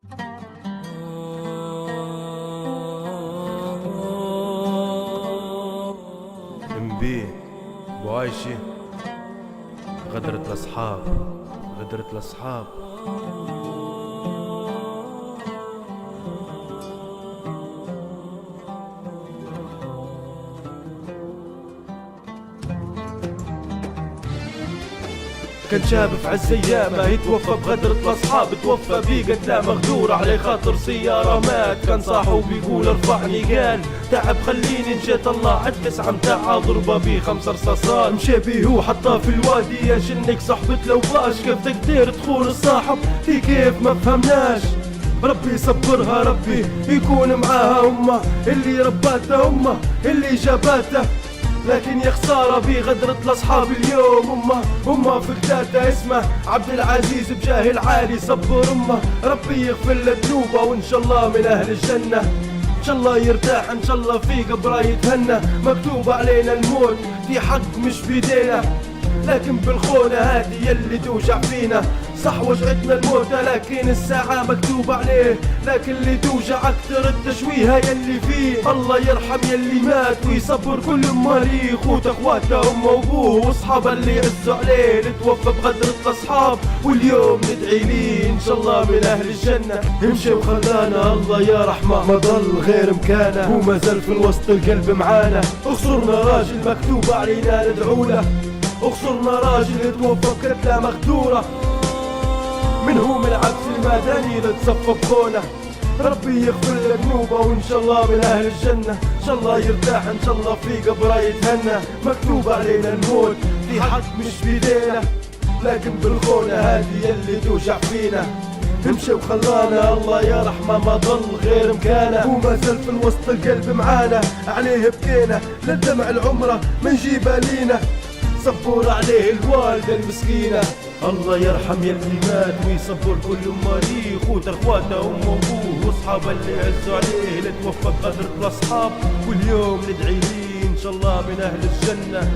MB بوعايشي غدرة الأصحاب، غدرة الأصحاب. كان شاب في عز ايامه يتوفى بغدرة الاصحاب، توفى بيه قتله مغدورة عليه خاطر سيارة مات. كان صاحو بيقول ارفعني، قال تعب خليني مشيت الله عالتسعة متاعها ضربة بيه 5 رصاصات. مشى بيه وحطاه في الوادي، يا جنك صحبت لو باش كيف تقدر تخون الصاحب في كيف ما فهمناش. ربي يصبرها، ربي يكون معاها امه اللي رباته، امه اللي جاباته. لكن يا خسارة بغدرة الأصحاب اليوم أمه فقداته. اسمه عبد العزيز بجاه العالي صبر أمه، ربي يغفر له ذنوبه وإن شاء الله من أهل الجنة. إن شاء الله يرتاح، إن شاء الله في قبره يتهنى. مكتوب علينا الموت في حق مش بيدينا، لكن بالخونة هادي يلي توجع فينا. صح وجعتنا الموتى لكن الساعة مكتوب عليه، لكن اللي توجع أكثر التشويهة يلي فيه. الله يرحم يلي مات ويصبر كل مريض، خوت اخواته أمه وأبوه وأصحابه اللي عزوا عليه، اللي توفى بغدرة الأصحاب واليوم ندعي ليه إن شاء الله من أهل الجنة. امشي وخلانا الله يا رحمة، ما ضل غير مكانه وما زال في الوسط القلب معانا. اخسرنا راجل مكتوب علينا ندعو له، اخسرنا راجل توفى بكتلة مغدورة، منهم العبد المدني اللي تصفى بخونه. ربي يغفر له ذنوبه وان شاء الله من اهل الجنة. ان شاء الله يرتاح، ان شاء الله في قبره يتهنى. مكتوب علينا الموت في حق مش بيدينا، لكن بالخونة هذه يلي توجع فينا. امشي وخلانا الله يا رحمة، ما ضل غير مكانه وما زال في الوسط القلب معانا. عليه بكينا للدمع العمرة ما نجيبها لينا، صبور عليه الوالدة المسكينة. الله يرحم يلي مات ويصبر كل مريض، خوت اخواته امه وابوه واصحابه اللي عزوا عليه، اللي توفى بغدرة الاصحاب واليوم ندعي ليه ان شاء الله من اهل الجنة.